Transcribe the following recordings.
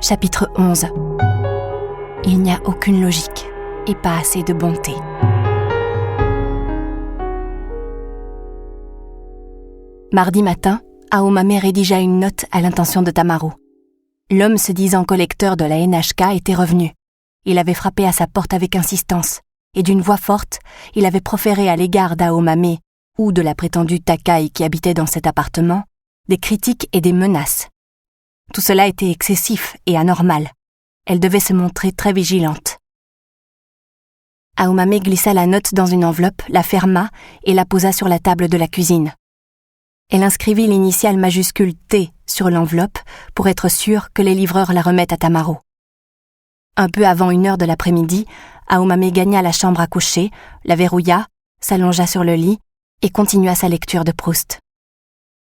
Chapitre 11. Il n'y a aucune logique et pas assez de bonté. Mardi matin, Aomame rédigea une note à l'intention de Tamaru. L'homme se disant collecteur de la NHK était revenu. Il avait frappé à sa porte avec insistance, et d'une voix forte, il avait proféré à l'égard d'Aomame, ou de la prétendue Takai qui habitait dans cet appartement, des critiques et des menaces. Tout cela était excessif et anormal. Elle devait se montrer très vigilante. Aomame glissa la note dans une enveloppe, la ferma et la posa sur la table de la cuisine. Elle inscrivit l'initiale majuscule T sur l'enveloppe pour être sûre que les livreurs la remettent à Tamaru. Un peu avant 1h de l'après-midi, Aomame gagna la chambre à coucher, la verrouilla, s'allongea sur le lit et continua sa lecture de Proust.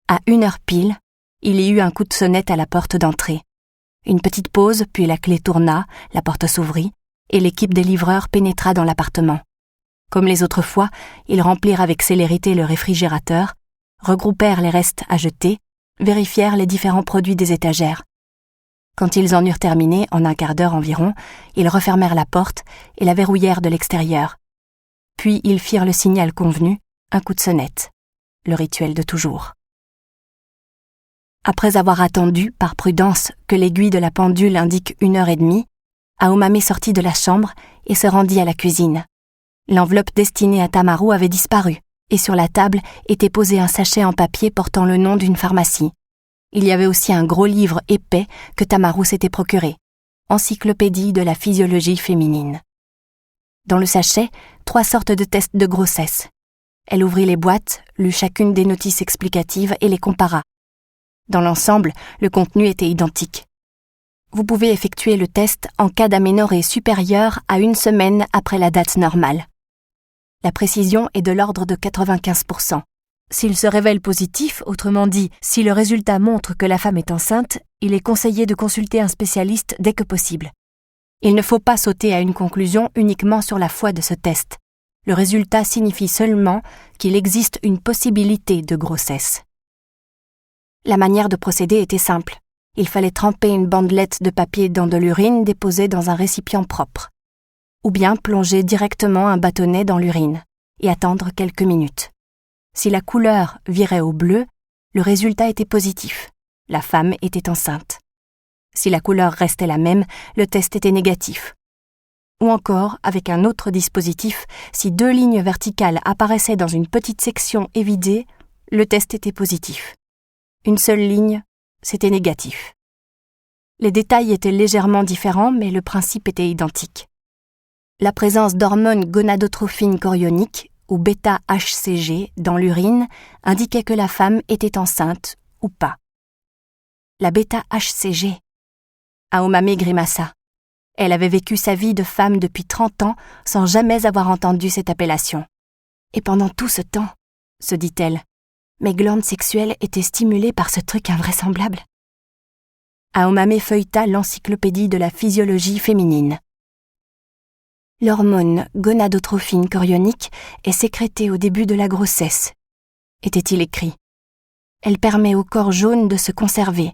À 1h pile, il y eut un coup de sonnette à la porte d'entrée. Une petite pause, puis la clé tourna, la porte s'ouvrit, et l'équipe des livreurs pénétra dans l'appartement. Comme les autres fois, ils remplirent avec célérité le réfrigérateur, regroupèrent les restes à jeter, vérifièrent les différents produits des étagères. Quand ils en eurent terminé, en un quart d'heure environ, ils refermèrent la porte et la verrouillèrent de l'extérieur. Puis ils firent le signal convenu, un coup de sonnette, le rituel de toujours. Après avoir attendu, par prudence, que l'aiguille de la pendule indique 1h30, Aomame sortit de la chambre et se rendit à la cuisine. L'enveloppe destinée à Tamaru avait disparu, et sur la table était posé un sachet en papier portant le nom d'une pharmacie. Il y avait aussi un gros livre épais que Tamaru s'était procuré, Encyclopédie de la physiologie féminine. Dans le sachet, 3 sortes de tests de grossesse. Elle ouvrit les boîtes, lut chacune des notices explicatives et les compara. Dans l'ensemble, le contenu était identique. Vous pouvez effectuer le test en cas d'aménorrhée supérieure à 1 semaine après la date normale. La précision est de l'ordre de 95%. S'il se révèle positif, autrement dit, si le résultat montre que la femme est enceinte, il est conseillé de consulter un spécialiste dès que possible. Il ne faut pas sauter à une conclusion uniquement sur la foi de ce test. Le résultat signifie seulement qu'il existe une possibilité de grossesse. La manière de procéder était simple. Il fallait tremper une bandelette de papier dans de l'urine déposée dans un récipient propre. Ou bien plonger directement un bâtonnet dans l'urine et attendre quelques minutes. Si la couleur virait au bleu, le résultat était positif. La femme était enceinte. Si la couleur restait la même, le test était négatif. Ou encore, avec un autre dispositif, si 2 lignes verticales apparaissaient dans une petite section évidée, le test était positif. Une seule ligne, c'était négatif. Les détails étaient légèrement différents, mais le principe était identique. La présence d'hormones gonadotrophine chorionique, ou bêta-HCG, dans l'urine indiquait que la femme était enceinte ou pas. La bêta-HCG. Aomame grimaça. Elle avait vécu sa vie de femme depuis 30 ans sans jamais avoir entendu cette appellation. Et pendant tout ce temps, se dit-elle, mes glandes sexuelles étaient stimulées par ce truc invraisemblable. Aomame feuilleta l'encyclopédie de la physiologie féminine. L'hormone gonadotrophine chorionique est sécrétée au début de la grossesse, était-il écrit. Elle permet au corps jaune de se conserver.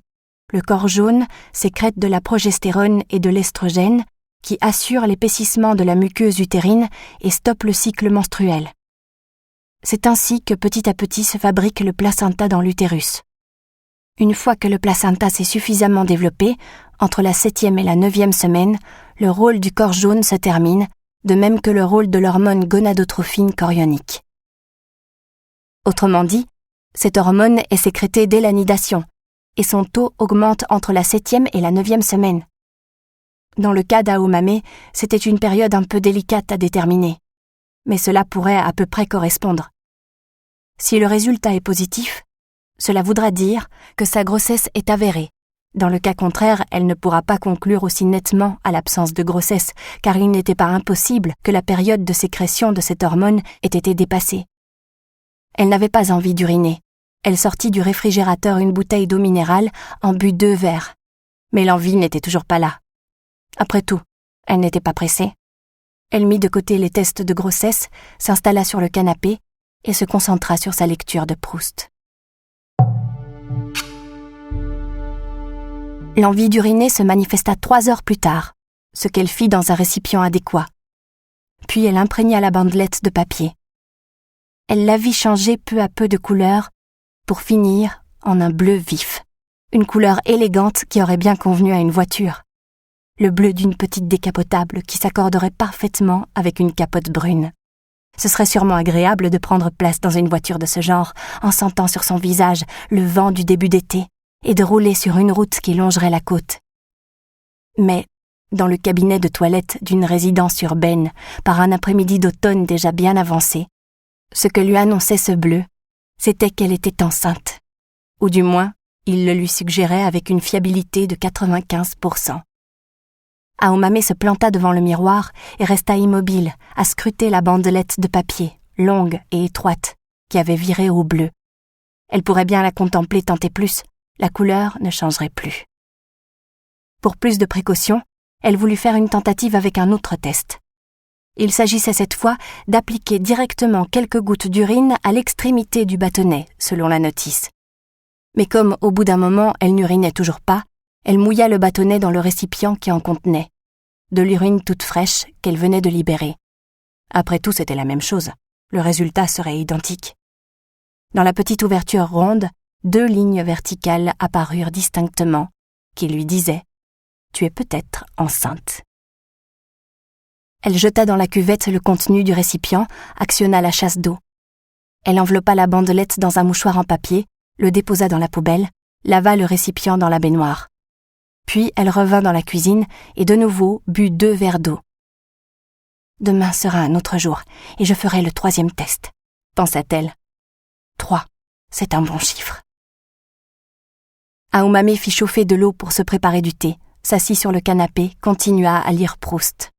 Le corps jaune sécrète de la progestérone et de l'estrogène qui assurent l'épaississement de la muqueuse utérine et stoppent le cycle menstruel. C'est ainsi que petit à petit se fabrique le placenta dans l'utérus. Une fois que le placenta s'est suffisamment développé, entre la 7e et la 9e semaine, le rôle du corps jaune se termine, de même que le rôle de l'hormone gonadotrophine chorionique. Autrement dit, cette hormone est sécrétée dès la nidation, et son taux augmente entre la 7e et la 9e semaine. Dans le cas d'Aomame, c'était une période un peu délicate à déterminer, mais cela pourrait à peu près correspondre. Si le résultat est positif, cela voudra dire que sa grossesse est avérée. Dans le cas contraire, elle ne pourra pas conclure aussi nettement à l'absence de grossesse, car il n'était pas impossible que la période de sécrétion de cette hormone ait été dépassée. Elle n'avait pas envie d'uriner. Elle sortit du réfrigérateur une bouteille d'eau minérale, en but 2 verres. Mais l'envie n'était toujours pas là. Après tout, elle n'était pas pressée. Elle mit de côté les tests de grossesse, s'installa sur le canapé et se concentra sur sa lecture de Proust. L'envie d'uriner se manifesta 3 heures plus tard, ce qu'elle fit dans un récipient adéquat. Puis elle imprégna la bandelette de papier. Elle la vit changer peu à peu de couleur pour finir en un bleu vif, une couleur élégante qui aurait bien convenu à une voiture. Le bleu d'une petite décapotable qui s'accorderait parfaitement avec une capote brune. Ce serait sûrement agréable de prendre place dans une voiture de ce genre, en sentant sur son visage le vent du début d'été, et de rouler sur une route qui longerait la côte. Mais, dans le cabinet de toilette d'une résidence urbaine, par un après-midi d'automne déjà bien avancé, ce que lui annonçait ce bleu, c'était qu'elle était enceinte. Ou du moins, il le lui suggérait avec une fiabilité de 95%. Aomame se planta devant le miroir et resta immobile, à scruter la bandelette de papier, longue et étroite, qui avait viré au bleu. Elle pourrait bien la contempler tant et plus, la couleur ne changerait plus. Pour plus de précaution, elle voulut faire une tentative avec un autre test. Il s'agissait cette fois d'appliquer directement quelques gouttes d'urine à l'extrémité du bâtonnet, selon la notice. Mais comme au bout d'un moment elle n'urinait toujours pas, elle mouilla le bâtonnet dans le récipient qui en contenait, de l'urine toute fraîche qu'elle venait de libérer. Après tout, c'était la même chose, le résultat serait identique. Dans la petite ouverture ronde, 2 lignes verticales apparurent distinctement, qui lui disaient « Tu es peut-être enceinte ». Elle jeta dans la cuvette le contenu du récipient, actionna la chasse d'eau. Elle enveloppa la bandelette dans un mouchoir en papier, le déposa dans la poubelle, lava le récipient dans la baignoire. Puis elle revint dans la cuisine et de nouveau but 2 verres d'eau. « Demain sera un autre jour et je ferai le 3e test », pensa-t-elle. 3, c'est un bon chiffre. Aomame fit chauffer de l'eau pour se préparer du thé, s'assit sur le canapé, continua à lire Proust.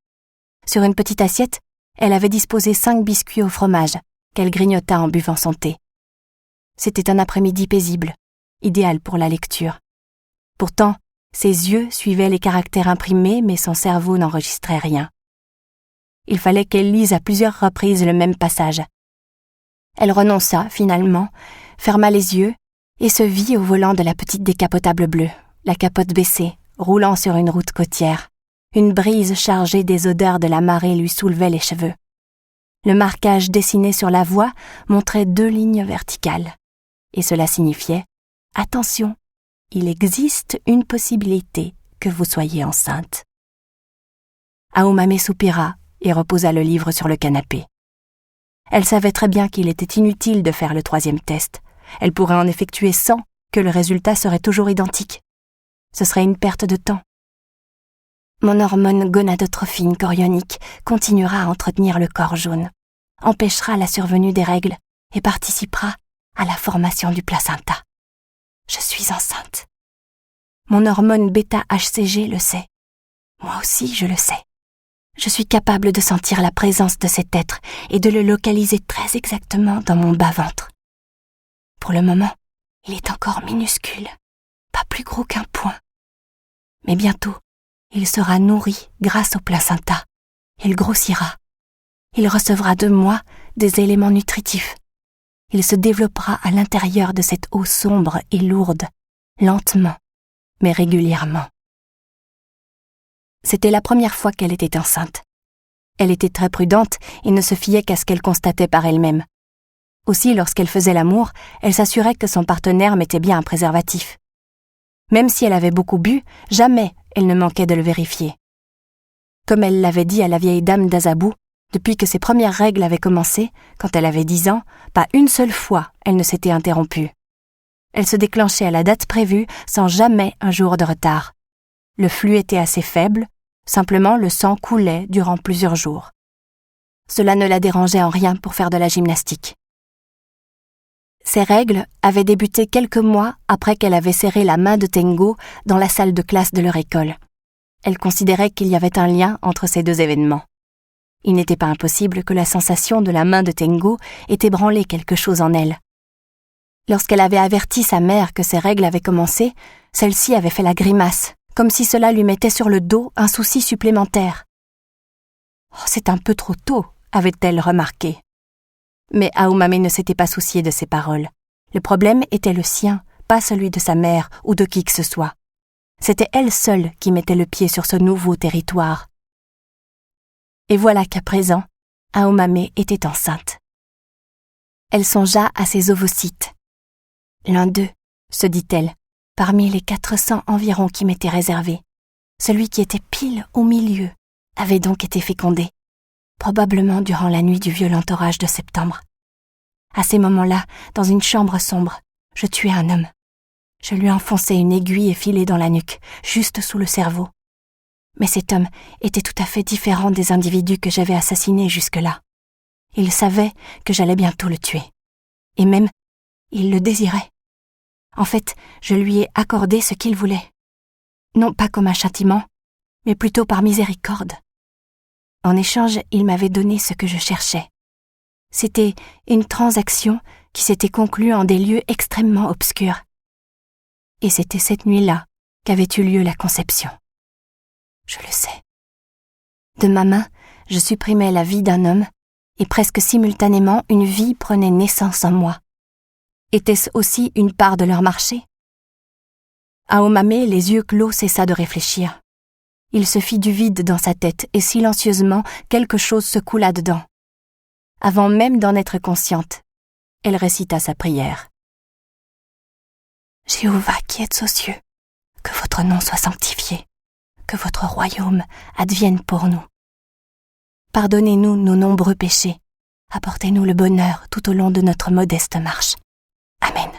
Sur une petite assiette, elle avait disposé 5 biscuits au fromage, qu'elle grignota en buvant son thé. C'était un après-midi paisible, idéal pour la lecture. Pourtant, ses yeux suivaient les caractères imprimés, mais son cerveau n'enregistrait rien. Il fallait qu'elle lise à plusieurs reprises le même passage. Elle renonça, finalement, ferma les yeux et se vit au volant de la petite décapotable bleue, la capote baissée, roulant sur une route côtière. Une brise chargée des odeurs de la marée lui soulevait les cheveux. Le marquage dessiné sur la voie montrait 2 lignes verticales. Et cela signifiait « Attention, il existe une possibilité que vous soyez enceinte. » Aomame soupira et reposa le livre sur le canapé. Elle savait très bien qu'il était inutile de faire le 3e test. Elle pourrait en effectuer 100, que le résultat serait toujours identique. Ce serait une perte de temps. Mon hormone gonadotrophine chorionique continuera à entretenir le corps jaune, empêchera la survenue des règles et participera à la formation du placenta. Je suis enceinte. Mon hormone bêta-HCG le sait. Moi aussi, je le sais. Je suis capable de sentir la présence de cet être et de le localiser très exactement dans mon bas-ventre. Pour le moment, il est encore minuscule, pas plus gros qu'un poing. Mais bientôt, il sera nourri grâce au placenta. Il grossira. Il recevra de moi des éléments nutritifs. Il se développera à l'intérieur de cette eau sombre et lourde, lentement, mais régulièrement. C'était la première fois qu'elle était enceinte. Elle était très prudente et ne se fiait qu'à ce qu'elle constatait par elle-même. Aussi, lorsqu'elle faisait l'amour, elle s'assurait que son partenaire mettait bien un préservatif. Même si elle avait beaucoup bu, jamais elle ne manquait de le vérifier. Comme elle l'avait dit à la vieille dame d'Azabou, depuis que ses premières règles avaient commencé, quand elle avait 10 ans, pas une seule fois elle ne s'était interrompue. Elle se déclenchait à la date prévue sans jamais un jour de retard. Le flux était assez faible, simplement le sang coulait durant plusieurs jours. Cela ne la dérangeait en rien pour faire de la gymnastique. Ces règles avaient débuté quelques mois après qu'elle avait serré la main de Tengo dans la salle de classe de leur école. Elle considérait qu'il y avait un lien entre ces 2 événements. Il n'était pas impossible que la sensation de la main de Tengo ait ébranlé quelque chose en elle. Lorsqu'elle avait averti sa mère que ses règles avaient commencé, celle-ci avait fait la grimace, comme si cela lui mettait sur le dos un souci supplémentaire. « Oh, c'est un peu trop tôt », avait-elle remarqué. Mais Aomame ne s'était pas souciée de ses paroles. Le problème était le sien, pas celui de sa mère ou de qui que ce soit. C'était elle seule qui mettait le pied sur ce nouveau territoire. Et voilà qu'à présent, Aomame était enceinte. Elle songea à ses ovocytes. L'un d'eux, se dit-elle, parmi les 400 environ qui m'étaient réservés, celui qui était pile au milieu, avait donc été fécondé, probablement durant la nuit du violent orage de septembre. À ces moments-là, dans une chambre sombre, je tuai un homme. Je lui enfonçai une aiguille effilée dans la nuque, juste sous le cerveau. Mais cet homme était tout à fait différent des individus que j'avais assassinés jusque-là. Il savait que j'allais bientôt le tuer. Et même, il le désirait. En fait, je lui ai accordé ce qu'il voulait. Non pas comme un châtiment, mais plutôt par miséricorde. En échange, il m'avait donné ce que je cherchais. C'était une transaction qui s'était conclue en des lieux extrêmement obscurs. Et c'était cette nuit-là qu'avait eu lieu la conception. Je le sais. De ma main, je supprimais la vie d'un homme, et presque simultanément, une vie prenait naissance en moi. Était-ce aussi une part de leur marché? Aomame, les yeux clos, cessa de réfléchir. Il se fit du vide dans sa tête, et silencieusement, quelque chose se coula dedans. Avant même d'en être consciente, elle récita sa prière. Jéhovah qui êtes aux cieux, que votre nom soit sanctifié, que votre royaume advienne pour nous. Pardonnez-nous nos nombreux péchés, apportez-nous le bonheur tout au long de notre modeste marche. Amen.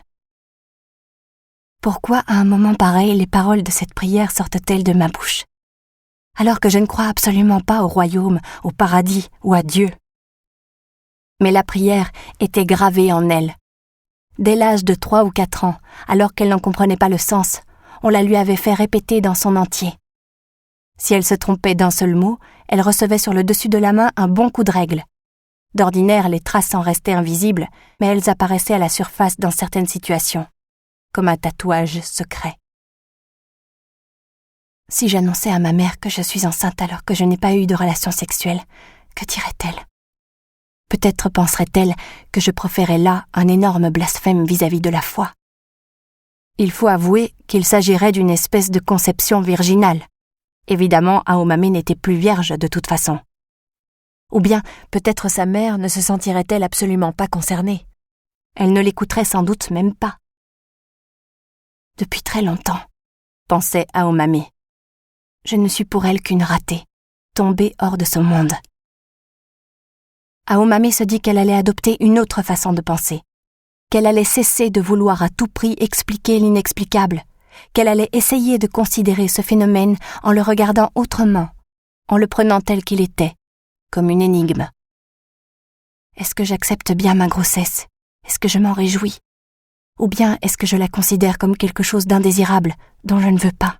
Pourquoi à un moment pareil les paroles de cette prière sortent-elles de ma bouche, alors que je ne crois absolument pas au royaume, au paradis ou à Dieu? Mais la prière était gravée en elle. Dès l'âge de 3 ou 4 ans, alors qu'elle n'en comprenait pas le sens, on la lui avait fait répéter dans son entier. Si elle se trompait d'un seul mot, elle recevait sur le dessus de la main un bon coup de règle. D'ordinaire, les traces en restaient invisibles, mais elles apparaissaient à la surface dans certaines situations, comme un tatouage secret. Si j'annonçais à ma mère que je suis enceinte alors que je n'ai pas eu de relation sexuelle, que dirait-elle? Peut-être penserait-elle que je proférais là un énorme blasphème vis-à-vis de la foi. Il faut avouer qu'il s'agirait d'une espèce de conception virginale. Évidemment, Aomame n'était plus vierge de toute façon. Ou bien, peut-être sa mère ne se sentirait-elle absolument pas concernée. Elle ne l'écouterait sans doute même pas. Depuis très longtemps, pensait Aomame, je ne suis pour elle qu'une ratée, tombée hors de ce monde. Aomame se dit qu'elle allait adopter une autre façon de penser, qu'elle allait cesser de vouloir à tout prix expliquer l'inexplicable, qu'elle allait essayer de considérer ce phénomène en le regardant autrement, en le prenant tel qu'il était, comme une énigme. Est-ce que j'accepte bien ma grossesse? Est-ce que je m'en réjouis? Ou bien est-ce que je la considère comme quelque chose d'indésirable, dont je ne veux pas?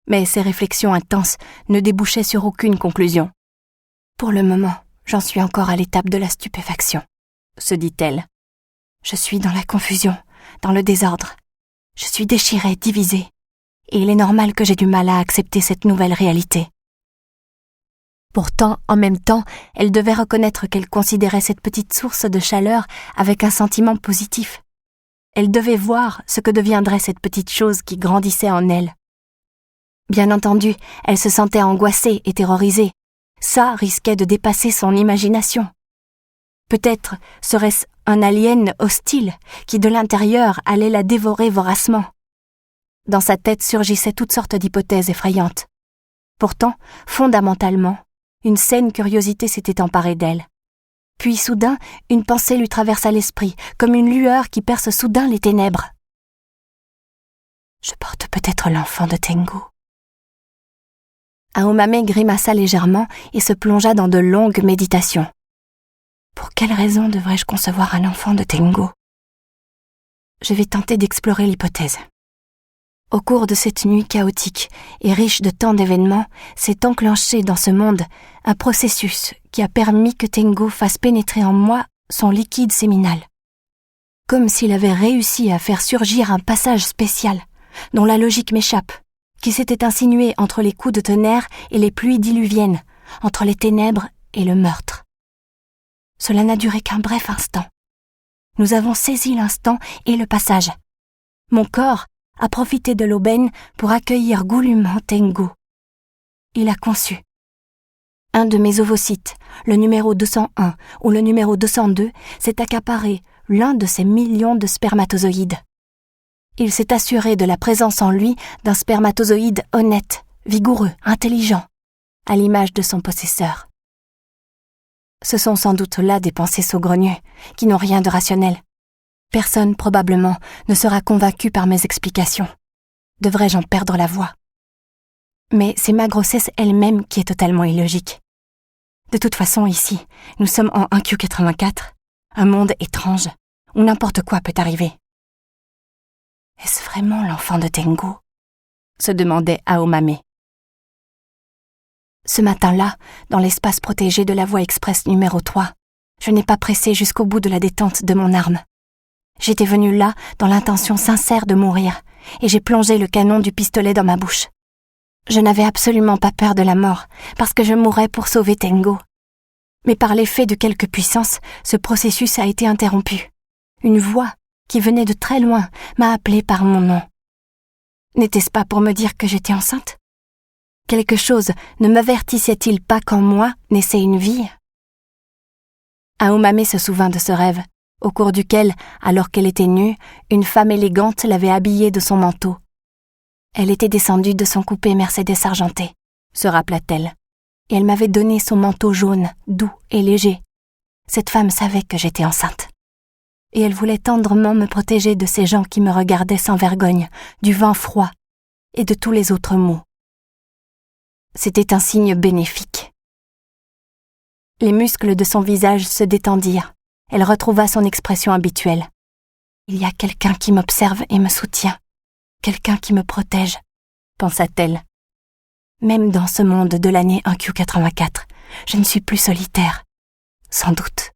Mais ces réflexions intenses ne débouchaient sur aucune conclusion. Pour le moment, j'en suis encore à l'étape de la stupéfaction, se dit-elle. Je suis dans la confusion, dans le désordre. Je suis déchirée, divisée, et il est normal que j'ai du mal à accepter cette nouvelle réalité. Pourtant, en même temps, elle devait reconnaître qu'elle considérait cette petite source de chaleur avec un sentiment positif. Elle devait voir ce que deviendrait cette petite chose qui grandissait en elle. Bien entendu, elle se sentait angoissée et terrorisée. Ça risquait de dépasser son imagination. Peut-être serait-ce un alien hostile qui de l'intérieur allait la dévorer voracement. Dans sa tête surgissaient toutes sortes d'hypothèses effrayantes. Pourtant, fondamentalement, une saine curiosité s'était emparée d'elle. Puis soudain, une pensée lui traversa l'esprit, comme une lueur qui perce soudain les ténèbres. Je porte peut-être l'enfant de Tengu. Aomame grimaça légèrement et se plongea dans de longues méditations. Pour quelle raison devrais-je concevoir un enfant de Tengu? Je vais tenter d'explorer l'hypothèse. Au cours de cette nuit chaotique et riche de tant d'événements, s'est enclenché dans ce monde un processus qui a permis que Tengu fasse pénétrer en moi son liquide séminal. Comme s'il avait réussi à faire surgir un passage spécial, dont la logique m'échappe, qui s'était insinué entre les coups de tonnerre et les pluies diluviennes, entre les ténèbres et le meurtre. Cela n'a duré qu'un bref instant. Nous avons saisi l'instant et le passage. Mon corps, a profité de l'aubaine pour accueillir goulûment Tengu. Il a conçu. Un de mes ovocytes, le numéro 201 ou le numéro 202, s'est accaparé l'un de ces millions de spermatozoïdes. Il s'est assuré de la présence en lui d'un spermatozoïde honnête, vigoureux, intelligent, à l'image de son possesseur. Ce sont sans doute là des pensées saugrenues, qui n'ont rien de rationnel. Personne, probablement, ne sera convaincu par mes explications. Devrais-je en perdre la voix? Mais c'est ma grossesse elle-même qui est totalement illogique. De toute façon, ici, nous sommes en 1Q84, un monde étrange, où n'importe quoi peut arriver. Est-ce vraiment l'enfant de Tengu? Se demandait Aomame. Ce matin-là, dans l'espace protégé de la voie express numéro 3, je n'ai pas pressé jusqu'au bout de la détente de mon arme. J'étais venue là dans l'intention sincère de mourir, et j'ai plongé le canon du pistolet dans ma bouche. Je n'avais absolument pas peur de la mort, parce que je mourrais pour sauver Tengu. Mais par l'effet de quelque puissance, ce processus a été interrompu. Une voix, qui venait de très loin, m'a appelée par mon nom. N'était-ce pas pour me dire que j'étais enceinte? Quelque chose ne m'avertissait-il pas qu'en moi naissait une vie? Aomame se souvint de ce rêve, au cours duquel, alors qu'elle était nue, une femme élégante l'avait habillée de son manteau. Elle était descendue de son coupé Mercedes argenté, se rappela-t-elle, et elle m'avait donné son manteau jaune, doux et léger. Cette femme savait que j'étais enceinte. Et elle voulait tendrement me protéger de ces gens qui me regardaient sans vergogne, du vent froid et de tous les autres maux. C'était un signe bénéfique. Les muscles de son visage se détendirent. Elle retrouva son expression habituelle. Il y a quelqu'un qui m'observe et me soutient. Quelqu'un qui me protège, pensa-t-elle. Même dans ce monde de l'année 1Q84, je ne suis plus solitaire. Sans doute.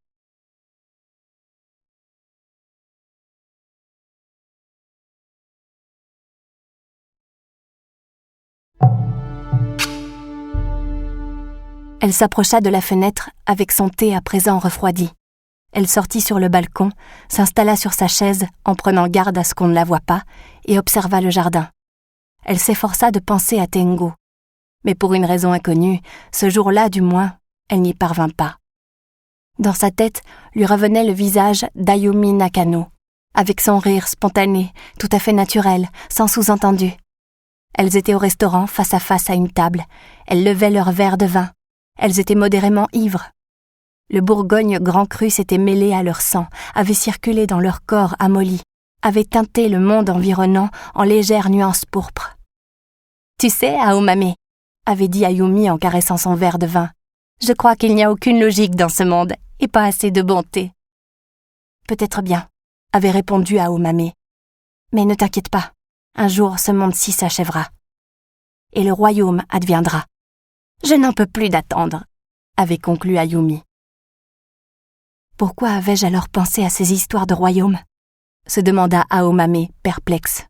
Elle s'approcha de la fenêtre avec son thé à présent refroidi. Elle sortit sur le balcon, s'installa sur sa chaise en prenant garde à ce qu'on ne la voie pas et observa le jardin. Elle s'efforça de penser à Tengu. Mais pour une raison inconnue, ce jour-là du moins, elle n'y parvint pas. Dans sa tête lui revenait le visage d'Ayumi Nakano, avec son rire spontané, tout à fait naturel, sans sous-entendu. Elles étaient au restaurant face à une table. Elles levaient leur verre de vin. Elles étaient modérément ivres. Le Bourgogne grand cru s'était mêlé à leur sang, avait circulé dans leur corps amolli, avait teinté le monde environnant en légères nuances pourpres. « Tu sais, Aomame, » avait dit Ayumi en caressant son verre de vin, « je crois qu'il n'y a aucune logique dans ce monde et pas assez de bonté. »« Peut-être bien, » avait répondu Aomame, « mais ne t'inquiète pas, un jour ce monde-ci s'achèvera. Et le royaume adviendra. »« Je n'en peux plus d'attendre, » avait conclu Ayumi. Pourquoi avais-je alors pensé à ces histoires de royaume? Se demanda Aomame, perplexe.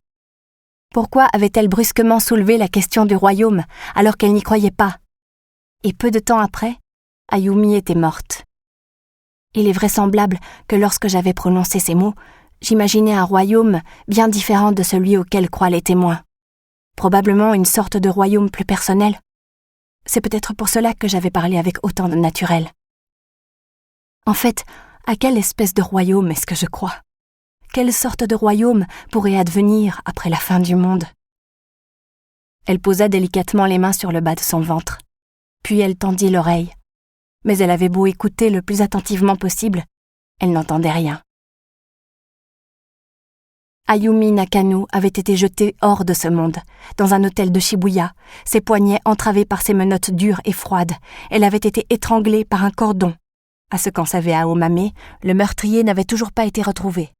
Pourquoi avait-elle brusquement soulevé la question du royaume alors qu'elle n'y croyait pas? Et peu de temps après, Ayumi était morte. Il est vraisemblable que lorsque j'avais prononcé ces mots, j'imaginais un royaume bien différent de celui auquel croient les témoins. Probablement une sorte de royaume plus personnel. C'est peut-être pour cela que j'avais parlé avec autant de naturel. En fait, à quelle espèce de royaume est-ce que je crois? Quelle sorte de royaume pourrait advenir après la fin du monde? Elle posa délicatement les mains sur le bas de son ventre, puis elle tendit l'oreille. Mais elle avait beau écouter le plus attentivement possible, elle n'entendait rien. Ayumi Nakano avait été jetée hors de ce monde, dans un hôtel de Shibuya, ses poignets entravés par ses menottes dures et froides. Elle avait été étranglée par un cordon. À ce qu'en savait Aomame, le meurtrier n'avait toujours pas été retrouvé.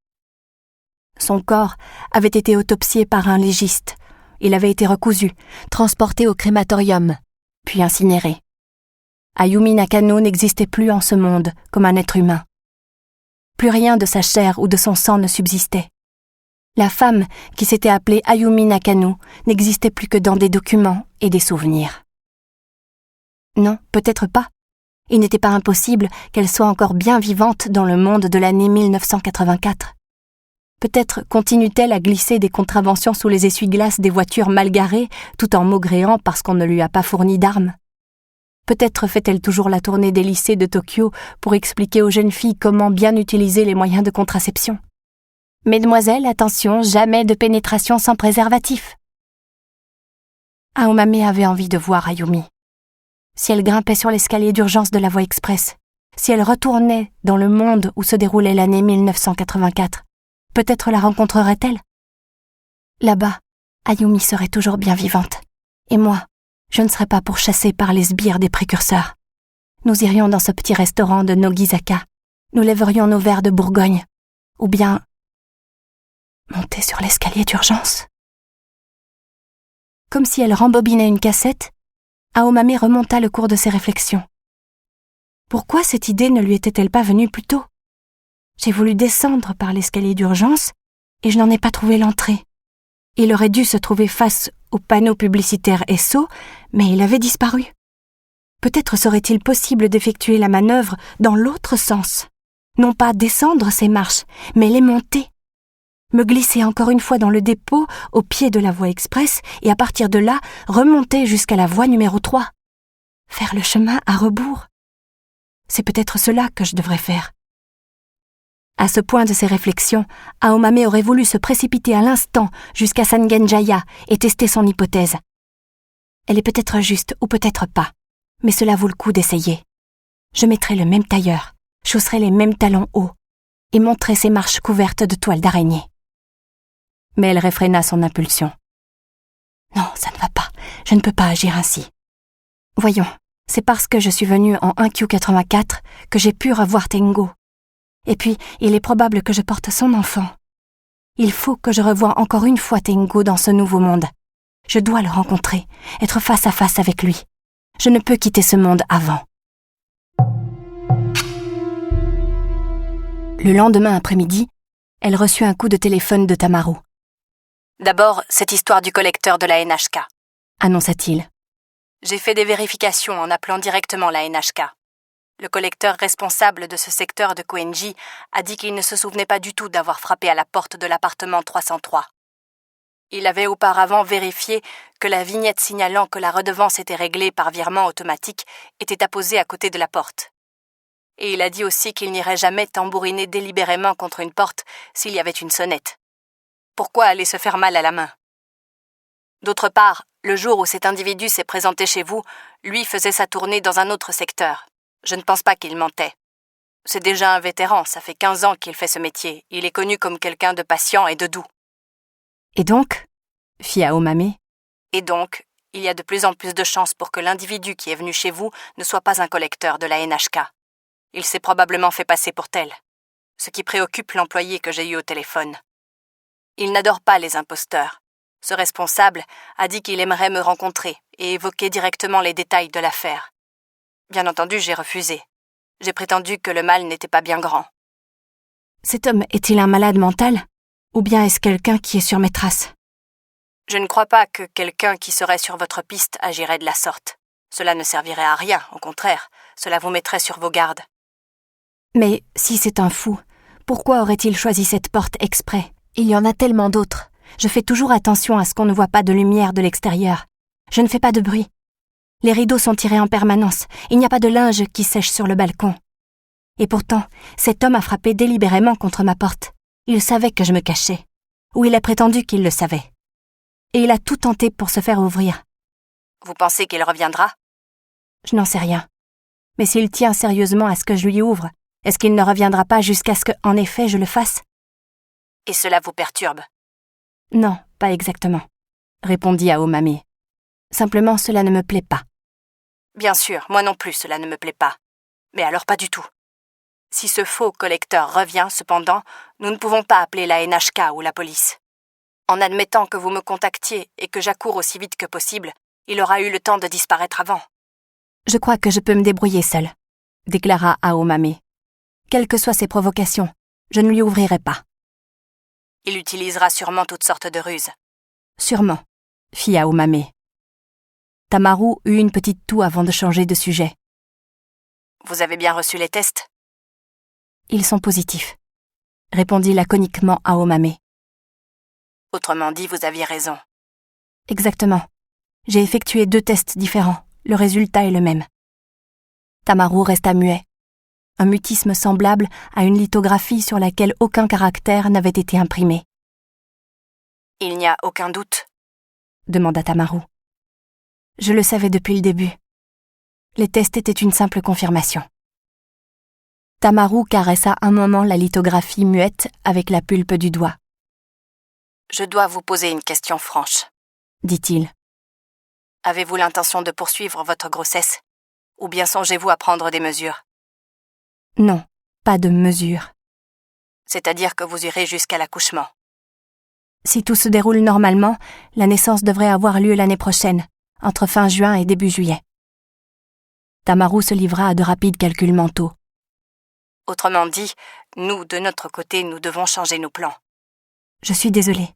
Son corps avait été autopsié par un légiste. Il avait été recousu, transporté au crématorium, puis incinéré. Ayumi Nakano n'existait plus en ce monde comme un être humain. Plus rien de sa chair ou de son sang ne subsistait. La femme qui s'était appelée Ayumi Nakano n'existait plus que dans des documents et des souvenirs. Non, peut-être pas. Il n'était pas impossible qu'elle soit encore bien vivante dans le monde de l'année 1984. Peut-être continue-t-elle à glisser des contraventions sous les essuie-glaces des voitures mal garées, tout en maugréant parce qu'on ne lui a pas fourni d'armes. Peut-être fait-elle toujours la tournée des lycées de Tokyo pour expliquer aux jeunes filles comment bien utiliser les moyens de contraception. Mesdemoiselles, attention, jamais de pénétration sans préservatif. Aomame avait envie de voir Ayumi. Si elle grimpait sur l'escalier d'urgence de la voie express, si elle retournait dans le monde où se déroulait l'année 1984, peut-être la rencontrerait-elle? Là-bas, Ayumi serait toujours bien vivante. Et moi, je ne serais pas pourchassée par les sbires des précurseurs. Nous irions dans ce petit restaurant de Nogizaka. Nous lèverions nos verres de Bourgogne. Ou bien monter sur l'escalier d'urgence. Comme si elle rembobinait une cassette, Aomame remonta le cours de ses réflexions. Pourquoi cette idée ne lui était-elle pas venue plus tôt? J'ai voulu descendre par l'escalier d'urgence et je n'en ai pas trouvé l'entrée. Il aurait dû se trouver face au panneau publicitaire Esso, mais il avait disparu. Peut-être serait-il possible d'effectuer la manœuvre dans l'autre sens. Non pas descendre ces marches, mais les monter. Me glisser encore une fois dans le dépôt, au pied de la voie express, et à partir de là, remonter jusqu'à la voie numéro 3. Faire le chemin à rebours. C'est peut-être cela que je devrais faire. À ce point de ses réflexions, Aomame aurait voulu se précipiter à l'instant jusqu'à Sangenjaya et tester son hypothèse. Elle est peut-être juste ou peut-être pas, mais cela vaut le coup d'essayer. Je mettrai le même tailleur, chausserai les mêmes talons hauts et monterai ces marches couvertes de toiles d'araignée. Mais elle réfréna son impulsion. Non, ça ne va pas, je ne peux pas agir ainsi. Voyons, c'est parce que je suis venue en 1Q84 que j'ai pu revoir Tengo. Et puis, il est probable que je porte son enfant. Il faut que je revoie encore une fois Tengo dans ce nouveau monde. Je dois le rencontrer, être face à face avec lui. Je ne peux quitter ce monde avant. Le lendemain après-midi, elle reçut un coup de téléphone de Tamaru. « D'abord, cette histoire du collecteur de la NHK, » annonça-t-il. « J'ai fait des vérifications en appelant directement la NHK. Le collecteur responsable de ce secteur de Koenji a dit qu'il ne se souvenait pas du tout d'avoir frappé à la porte de l'appartement 303. Il avait auparavant vérifié que la vignette signalant que la redevance était réglée par virement automatique était apposée à côté de la porte. Et il a dit aussi qu'il n'irait jamais tambouriner délibérément contre une porte s'il y avait une sonnette. Pourquoi aller se faire mal à la main? D'autre part, le jour où cet individu s'est présenté chez vous, lui faisait sa tournée dans un autre secteur. Je ne pense pas qu'il mentait. C'est déjà un vétéran, ça fait 15 ans qu'il fait ce métier. Il est connu comme quelqu'un de patient et de doux. Et donc, fit Aomame. Et donc, il y a de plus en plus de chances pour que l'individu qui est venu chez vous ne soit pas un collecteur de la NHK. Il s'est probablement fait passer pour tel, ce qui préoccupe l'employé que j'ai eu au téléphone. Il n'adore pas les imposteurs. Ce responsable a dit qu'il aimerait me rencontrer et évoquer directement les détails de l'affaire. Bien entendu, j'ai refusé. J'ai prétendu que le mal n'était pas bien grand. Cet homme est-il un malade mental? Ou bien est-ce quelqu'un qui est sur mes traces? Je ne crois pas que quelqu'un qui serait sur votre piste agirait de la sorte. Cela ne servirait à rien, au contraire. Cela vous mettrait sur vos gardes. Mais si c'est un fou, pourquoi aurait-il choisi cette porte exprès? Il y en a tellement d'autres. Je fais toujours attention à ce qu'on ne voit pas de lumière de l'extérieur. Je ne fais pas de bruit. Les rideaux sont tirés en permanence. Il n'y a pas de linge qui sèche sur le balcon. Et pourtant, cet homme a frappé délibérément contre ma porte. Il savait que je me cachais. Ou il a prétendu qu'il le savait. Et il a tout tenté pour se faire ouvrir. Vous pensez qu'il reviendra? Je n'en sais rien. Mais s'il tient sérieusement à ce que je lui ouvre, est-ce qu'il ne reviendra pas jusqu'à ce que, en effet, je le fasse? Et cela vous perturbe? Non, pas exactement, répondit Aomame. Simplement, cela ne me plaît pas. Bien sûr, moi non plus, cela ne me plaît pas. Mais alors pas du tout. Si ce faux collecteur revient, cependant, nous ne pouvons pas appeler la NHK ou la police. En admettant que vous me contactiez et que j'accours aussi vite que possible, il aura eu le temps de disparaître avant. Je crois que je peux me débrouiller seule, déclara Aomame. Quelles que soient ses provocations, je ne lui ouvrirai pas. Il utilisera sûrement toutes sortes de ruses. Sûrement, fit Aomame. Tamaru eut une petite toux avant de changer de sujet. Vous avez bien reçu les tests? Ils sont positifs. répondit laconiquement Aomame. Autrement dit, vous aviez raison. Exactement. J'ai effectué 2 tests différents. Le résultat est le même. Tamaru resta muet. Un mutisme semblable à une lithographie sur laquelle aucun caractère n'avait été imprimé. « Il n'y a aucun doute ?» demanda Tamaru. Je le savais depuis le début. Les tests étaient une simple confirmation. Tamaru caressa un moment la lithographie muette avec la pulpe du doigt. « Je dois vous poser une question franche, » dit-il. « Avez-vous l'intention de poursuivre votre grossesse, ou bien songez-vous à prendre des mesures ?»« Non, pas de mesures. » »« C'est-à-dire que vous irez jusqu'à l'accouchement. » »« Si tout se déroule normalement, la naissance devrait avoir lieu l'année prochaine, entre fin juin et début juillet. » Tamaru se livra à de rapides calculs mentaux. « Autrement dit, nous, de notre côté, nous devons changer nos plans. »« Je suis désolée. »«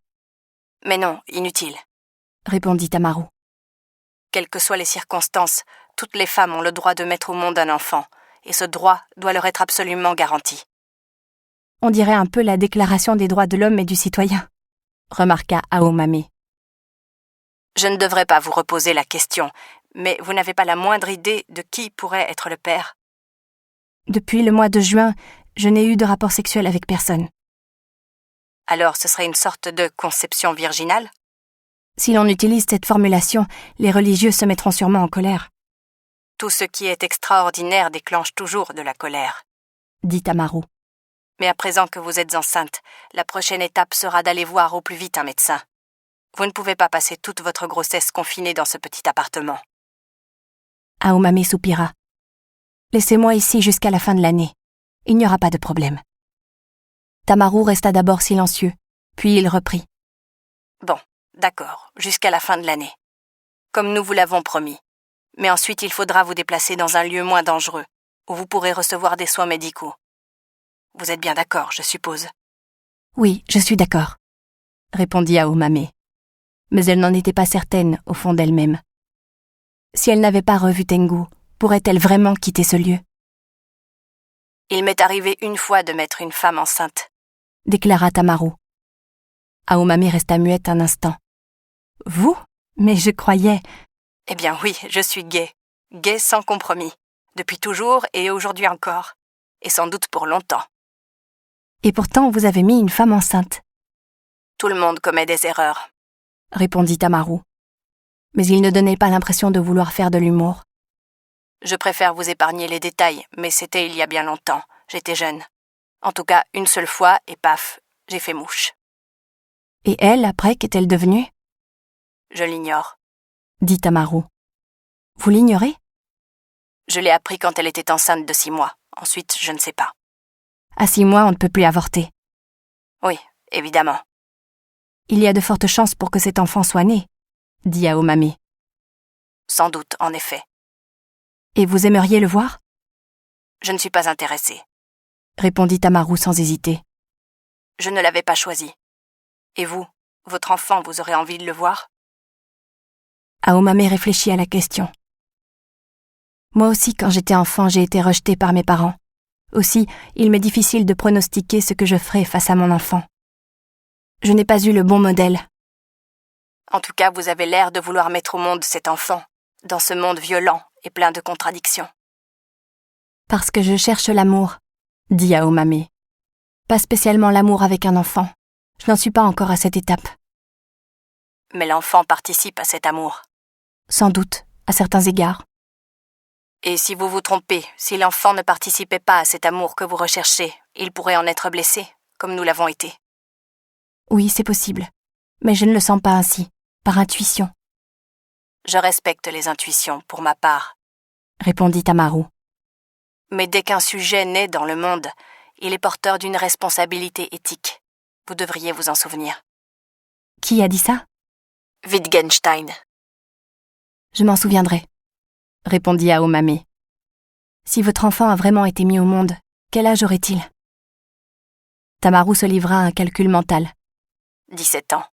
Mais non, inutile. » répondit Tamaru. « Quelles que soient les circonstances, toutes les femmes ont le droit de mettre au monde un enfant, et ce droit doit leur être absolument garanti. » « On dirait un peu la Déclaration des droits de l'homme et du citoyen, » remarqua Aomame. « Je ne devrais pas vous reposer la question, mais vous n'avez pas la moindre idée de qui pourrait être le père ?»« Depuis le mois de juin, je n'ai eu de rapport sexuel avec personne. »« Alors ce serait une sorte de conception virginale ?»« Si l'on utilise cette formulation, les religieux se mettront sûrement en colère. »« Tout ce qui est extraordinaire déclenche toujours de la colère, » dit Tamaru. « Mais à présent que vous êtes enceinte, la prochaine étape sera d'aller voir au plus vite un médecin. Vous ne pouvez pas passer toute votre grossesse confinée dans ce petit appartement. » Aomame soupira. « Laissez-moi ici jusqu'à la fin de l'année. Il n'y aura pas de problème. » Tamaru resta d'abord silencieux, puis il reprit. « Bon, d'accord, jusqu'à la fin de l'année. Comme nous vous l'avons promis. Mais ensuite il faudra vous déplacer dans un lieu moins dangereux, où vous pourrez recevoir des soins médicaux. Vous êtes bien d'accord, je suppose. » « Oui, je suis d'accord, » répondit Aomame. Mais elle n'en était pas certaine au fond d'elle-même. Si elle n'avait pas revu Tengu, pourrait-elle vraiment quitter ce lieu ? « Il m'est arrivé une fois de mettre une femme enceinte, » déclara Tamaru. Aomame resta muette un instant. « Vous ? Mais je croyais… » « Eh bien oui, je suis gay. Gay sans compromis. Depuis toujours et aujourd'hui encore. Et sans doute pour longtemps. » « Et pourtant vous avez mis une femme enceinte. »« Tout le monde commet des erreurs, » répondit Tamaru. Mais il ne donnait pas l'impression de vouloir faire de l'humour. « Je préfère vous épargner les détails, mais c'était il y a bien longtemps. J'étais jeune. En tout cas, une seule fois, et paf, j'ai fait mouche. »« Et elle, après, qu'est-elle devenue ? » ?»« Je l'ignore, » dit Tamaru. « Vous l'ignorez ? » ?»« Je l'ai appris quand elle était enceinte de 6 mois. Ensuite, je ne sais pas. » « À 6 mois, on ne peut plus avorter. »« Oui, évidemment. »« Il y a de fortes chances pour que cet enfant soit né, » dit Aomame. « Sans doute, en effet. »« Et vous aimeriez le voir ? » ?»« Je ne suis pas intéressée, » répondit Tamaru sans hésiter. « Je ne l'avais pas choisi. Et vous, votre enfant, vous aurez envie de le voir ?» Aomame réfléchit à la question. « Moi aussi, quand j'étais enfant, j'ai été rejetée par mes parents. Aussi, il m'est difficile de pronostiquer ce que je ferai face à mon enfant. Je n'ai pas eu le bon modèle. » « En tout cas, vous avez l'air de vouloir mettre au monde cet enfant, dans ce monde violent et plein de contradictions. »« Parce que je cherche l'amour, » dit Aomame. « Pas spécialement l'amour avec un enfant. Je n'en suis pas encore à cette étape. »« Mais l'enfant participe à cet amour. »« Sans doute, à certains égards. »« Et si vous vous trompez, si l'enfant ne participait pas à cet amour que vous recherchez, il pourrait en être blessé, comme nous l'avons été. »« Oui, c'est possible. Mais je ne le sens pas ainsi, par intuition. »« Je respecte les intuitions, pour ma part, » répondit Tamaru. « Mais dès qu'un sujet naît dans le monde, il est porteur d'une responsabilité éthique. Vous devriez vous en souvenir. » »« Qui a dit ça ? » ?»« Wittgenstein. »« Je m'en souviendrai, » répondit Aomame. « Si votre enfant a vraiment été mis au monde, quel âge aurait-il ? » Tamaru se livra à un calcul mental. 17 ans.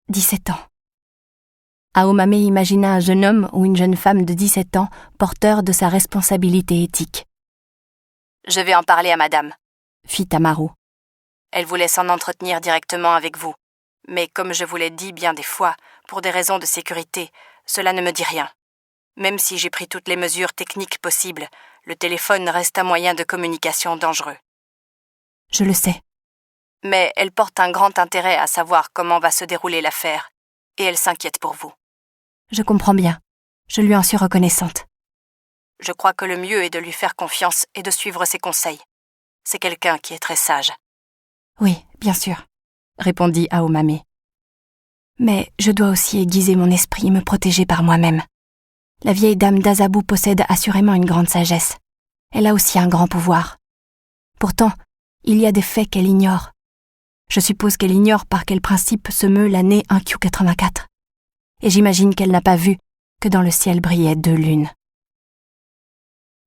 17 ans. Aomame imagina un jeune homme ou une jeune femme de 17 ans porteur de sa responsabilité éthique. « Je vais en parler à madame, » fit Tamaru. Elle voulait s'en entretenir directement avec vous. Mais comme je vous l'ai dit bien des fois, pour des raisons de sécurité, cela ne me dit rien. Même si j'ai pris toutes les mesures techniques possibles, le téléphone reste un moyen de communication dangereux. Je le sais. Mais elle porte un grand intérêt à savoir comment va se dérouler l'affaire, et elle s'inquiète pour vous. Je comprends bien. Je lui en suis reconnaissante. Je crois que le mieux est de lui faire confiance et de suivre ses conseils. C'est quelqu'un qui est très sage. Oui, bien sûr, répondit Aomame. Mais je dois aussi aiguiser mon esprit et me protéger par moi-même. La vieille dame d'Azabu possède assurément une grande sagesse. Elle a aussi un grand pouvoir. Pourtant, il y a des faits qu'elle ignore. Je suppose qu'elle ignore par quel principe se meut l'année 1Q84. Et j'imagine qu'elle n'a pas vu que dans le ciel brillaient 2 lunes.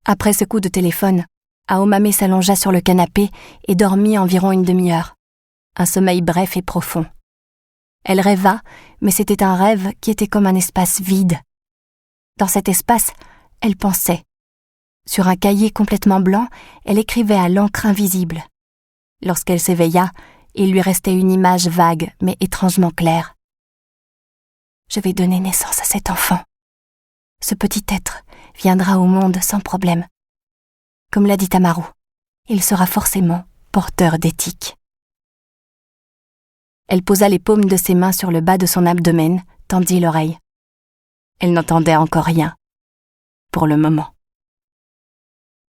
Après ce coup de téléphone, Aomame s'allongea sur le canapé et dormit environ une demi-heure. Un sommeil bref et profond. Elle rêva, mais c'était un rêve qui était comme un espace vide. Dans cet espace, elle pensait. Sur un cahier complètement blanc, elle écrivait à l'encre invisible. Lorsqu'elle s'éveilla, il lui restait une image vague mais étrangement claire. Je vais donner naissance à cet enfant. Ce petit être viendra au monde sans problème. Comme l'a dit Tamaru, il sera forcément porteur d'éthique. Elle posa les paumes de ses mains sur le bas de son abdomen, tendit l'oreille. Elle n'entendait encore rien, pour le moment.